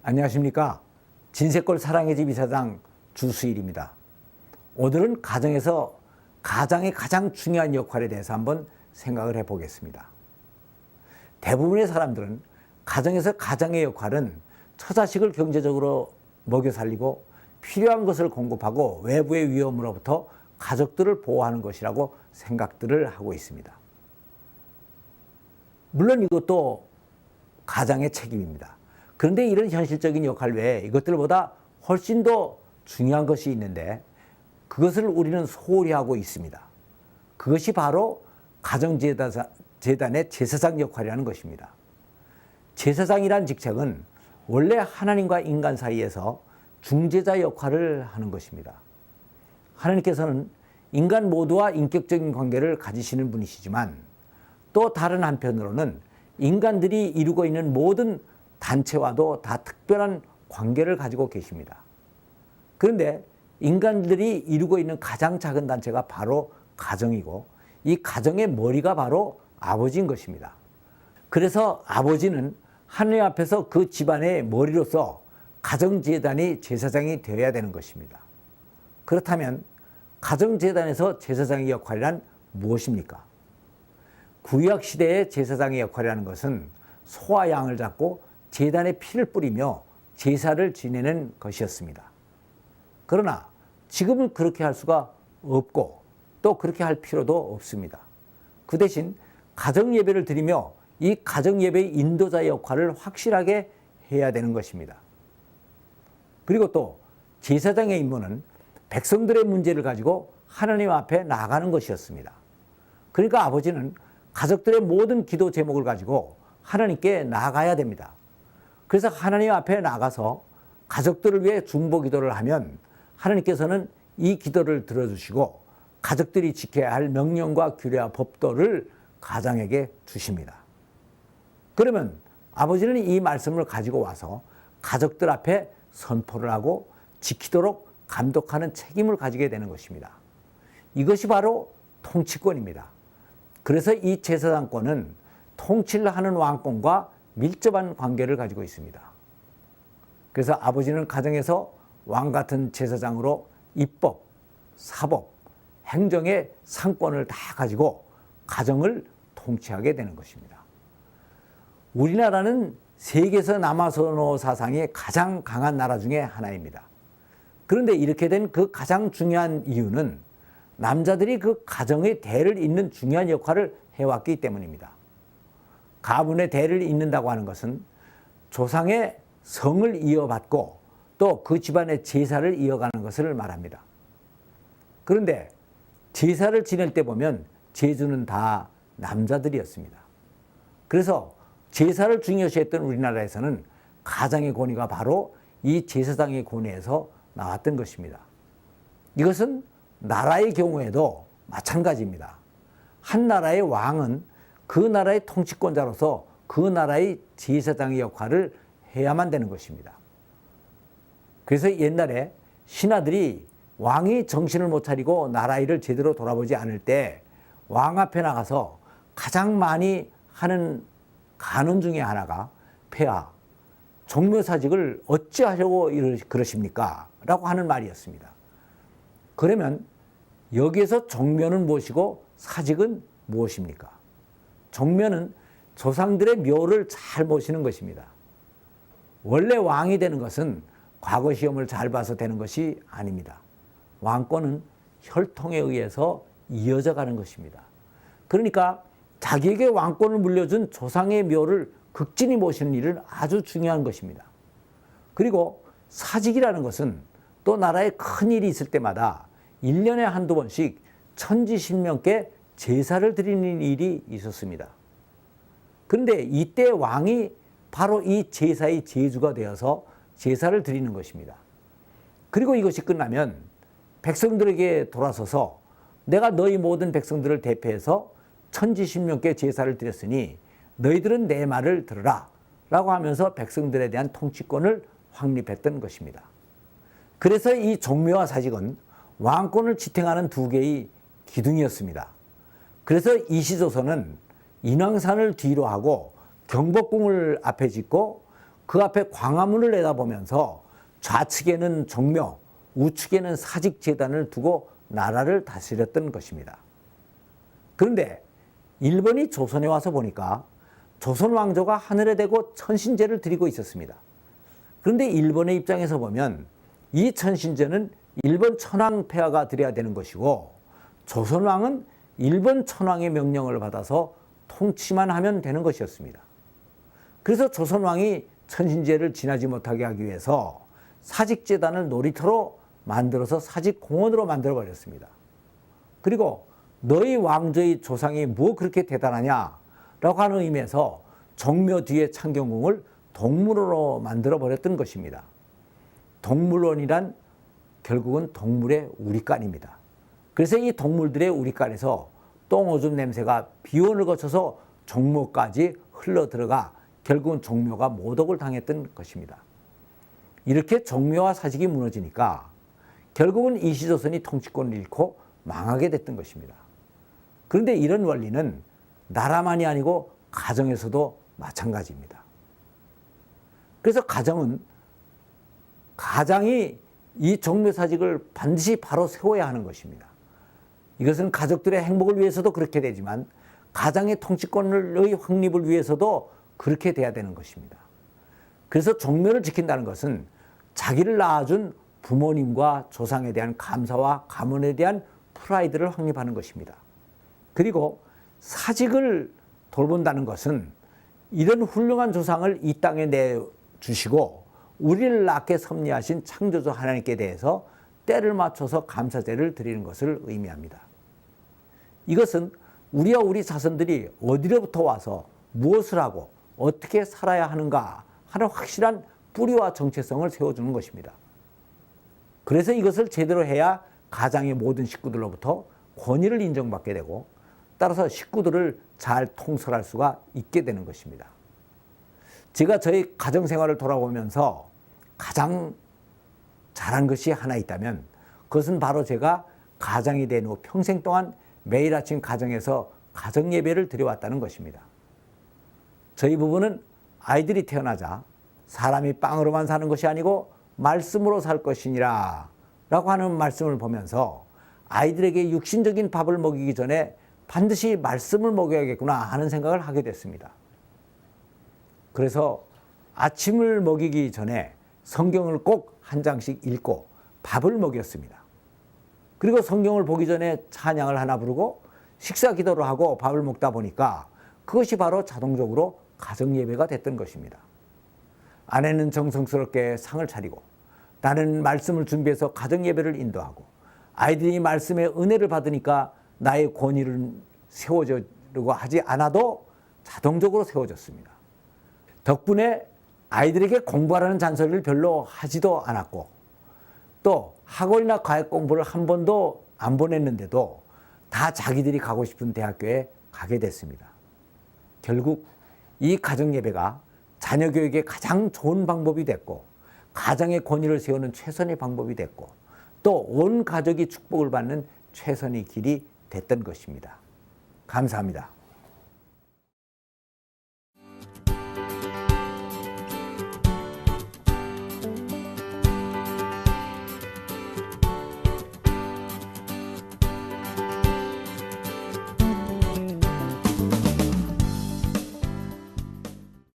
안녕하십니까. 진세골 사랑의 집 이사장 주수일입니다. 오늘은 가정에서 가장의 가장 중요한 역할에 대해서 한번 생각을 해보겠습니다. 대부분의 사람들은 가정에서 가장의 역할은 처자식을 경제적으로 먹여 살리고 필요한 것을 공급하고 외부의 위험으로부터 가족들을 보호하는 것이라고 생각들을 하고 있습니다. 물론 이것도 가장의 책임입니다. 그런데 이런 현실적인 역할 외에 이것들보다 훨씬 더 중요한 것이 있는데 그것을 우리는 소홀히 하고 있습니다. 그것이 바로 가정재단의 제사장 역할이라는 것입니다. 제사장이란 직책은 원래 하나님과 인간 사이에서 중재자 역할을 하는 것입니다. 하나님께서는 인간 모두와 인격적인 관계를 가지시는 분이시지만 또 다른 한편으로는 인간들이 이루고 있는 모든 단체와도 다 특별한 관계를 가지고 계십니다. 그런데 인간들이 이루고 있는 가장 작은 단체가 바로 가정이고 이 가정의 머리가 바로 아버지인 것입니다. 그래서 아버지는 하나님 앞에서 그 집안의 머리로서 가정재단이 제사장이 되어야 되는 것입니다. 그렇다면 가정재단에서 제사장의 역할이란 무엇입니까? 구약 시대의 제사장의 역할이라는 것은 소와 양을 잡고 제단에 피를 뿌리며 제사를 지내는 것이었습니다. 그러나 지금은 그렇게 할 수가 없고 또 그렇게 할 필요도 없습니다. 그 대신 가정예배를 드리며 이 가정예배의 인도자의 역할을 확실하게 해야 되는 것입니다. 그리고 또 제사장의 임무는 백성들의 문제를 가지고 하나님 앞에 나아가는 것이었습니다. 그러니까 아버지는 가족들의 모든 기도 제목을 가지고 하나님께 나아가야 됩니다. 그래서 하나님 앞에 나가서 가족들을 위해 중보 기도를 하면 하나님께서는 이 기도를 들어주시고 가족들이 지켜야 할 명령과 규례와 법도를 가장에게 주십니다. 그러면 아버지는 이 말씀을 가지고 와서 가족들 앞에 선포를 하고 지키도록 감독하는 책임을 가지게 되는 것입니다. 이것이 바로 통치권입니다. 그래서 이 제사장권은 통치를 하는 왕권과 밀접한 관계를 가지고 있습니다. 그래서 아버지는 가정에서 왕 같은 제사장으로 입법, 사법, 행정의 상권을 다 가지고 가정을 통치하게 되는 것입니다. 우리나라는 세계에서 남아선호 사상이 가장 강한 나라 중에 하나입니다. 그런데 이렇게 된 그 가장 중요한 이유는 남자들이 그 가정의 대를 잇는 중요한 역할을 해왔기 때문입니다. 가문의 대를 잇는다고 하는 것은 조상의 성을 이어받고 또 그 집안의 제사를 이어가는 것을 말합니다. 그런데 제사를 지낼 때 보면 제주는 다 남자들이었습니다. 그래서 제사를 중요시했던 우리나라에서는 가장의 권위가 바로 이 제사장의 권위에서 나왔던 것입니다. 이것은 나라의 경우에도 마찬가지입니다. 한 나라의 왕은 그 나라의 통치권자로서 그 나라의 제사장의 역할을 해야만 되는 것입니다. 그래서 옛날에 신하들이 왕이 정신을 못 차리고 나라 일을 제대로 돌아보지 않을 때 왕 앞에 나가서 가장 많이 하는 간언 중에 하나가 폐하, 종묘사직을 어찌하려고 그러십니까? 라고 하는 말이었습니다. 그러면 여기에서 종묘는 무엇이고 사직은 무엇입니까? 종묘는 조상들의 묘를 잘 모시는 것입니다. 원래 왕이 되는 것은 과거 시험을 잘 봐서 되는 것이 아닙니다. 왕권은 혈통에 의해서 이어져 가는 것입니다. 그러니까 자기에게 왕권을 물려준 조상의 묘를 극진히 모시는 일은 아주 중요한 것입니다. 그리고 사직이라는 것은 또 나라에 큰 일이 있을 때마다 1년에 한두 번씩 천지신명께 제사를 드리는 일이 있었습니다. 그런데 이때 왕이 바로 이 제사의 제주가 되어서 제사를 드리는 것입니다. 그리고 이것이 끝나면 백성들에게 돌아서서 내가 너희 모든 백성들을 대표해서 천지신명께 제사를 드렸으니 너희들은 내 말을 들으라 라고 하면서 백성들에 대한 통치권을 확립했던 것입니다. 그래서 이 종묘와 사직은 왕권을 지탱하는 두 개의 기둥이었습니다. 그래서 이시조선은 인왕산을 뒤로 하고 경복궁을 앞에 짓고 그 앞에 광화문을 내다보면서 좌측에는 정묘, 우측에는 사직재단을 두고 나라를 다스렸던 것입니다. 그런데 일본이 조선에 와서 보니까 조선 왕조가 하늘에 대고 천신제를 드리고 있었습니다. 그런데 일본의 입장에서 보면 이 천신제는 일본 천황 폐하가 드려야 되는 것이고 조선 왕은 일본 천황의 명령을 받아서 통치만 하면 되는 것이었습니다. 그래서 조선 왕이 천신제를 지나지 못하게 하기 위해서 사직재단을 놀이터로 만들어서 사직공원으로 만들어버렸습니다. 그리고 너희 왕조의 조상이 뭐 그렇게 대단하냐라고 하는 의미에서 정묘 뒤에 창경궁을 동물원으로 만들어버렸던 것입니다. 동물원이란 결국은 동물의 우리간입니다. 그래서 이 동물들의 우리간에서 똥오줌 냄새가 비원을 거쳐서 종묘까지 흘러들어가 결국은 종묘가 모독을 당했던 것입니다. 이렇게 종묘와 사직이 무너지니까 결국은 이시조선이 통치권을 잃고 망하게 됐던 것입니다. 그런데 이런 원리는 나라만이 아니고 가정에서도 마찬가지입니다. 그래서 가장이 이 종묘사직을 반드시 바로 세워야 하는 것입니다. 이것은 가족들의 행복을 위해서도 그렇게 되지만 가장의 통치권의 확립을 위해서도 그렇게 돼야 되는 것입니다. 그래서 종묘를 지킨다는 것은 자기를 낳아준 부모님과 조상에 대한 감사와 감언에 대한 프라이드를 확립하는 것입니다. 그리고 사직을 돌본다는 것은 이런 훌륭한 조상을 이 땅에 내주시고 우리를 낳게 섭리하신 창조주 하나님께 대해서 때를 맞춰서 감사제를 드리는 것을 의미합니다. 이것은 우리와 우리 자손들이 어디로부터 와서 무엇을 하고 어떻게 살아야 하는가 하는 확실한 뿌리와 정체성을 세워주는 것입니다. 그래서 이것을 제대로 해야 가장의 모든 식구들로부터 권위를 인정받게 되고 따라서 식구들을 잘 통솔할 수가 있게 되는 것입니다. 제가 저희 가정생활을 돌아보면서 가장 잘한 것이 하나 있다면 그것은 바로 제가 가장이 된 후 평생 동안 매일 아침 가정에서 가정예배를 드려왔다는 것입니다. 저희 부부는 아이들이 태어나자 사람이 빵으로만 사는 것이 아니고 말씀으로 살 것이니라 라고 하는 말씀을 보면서 아이들에게 육신적인 밥을 먹이기 전에 반드시 말씀을 먹여야겠구나 하는 생각을 하게 됐습니다. 그래서 아침을 먹이기 전에 성경을 꼭 한 장씩 읽고 밥을 먹였습니다. 그리고 성경을 보기 전에 찬양을 하나 부르고 식사 기도를 하고 밥을 먹다 보니까 그것이 바로 자동적으로 가정예배가 됐던 것입니다. 아내는 정성스럽게 상을 차리고 나는 말씀을 준비해서 가정예배를 인도하고 아이들이 말씀의 은혜를 받으니까 나의 권위를 세워주려고 하지 않아도 자동적으로 세워졌습니다. 덕분에 아이들에게 공부하라는 잔소리를 별로 하지도 않았고 또 학원이나 과외 공부를 한 번도 안 보냈는데도 다 자기들이 가고 싶은 대학교에 가게 됐습니다. 결국 이 가정예배가 자녀 교육의 가장 좋은 방법이 됐고 가정의 권위를 세우는 최선의 방법이 됐고 또 온 가족이 축복을 받는 최선의 길이 됐던 것입니다. 감사합니다.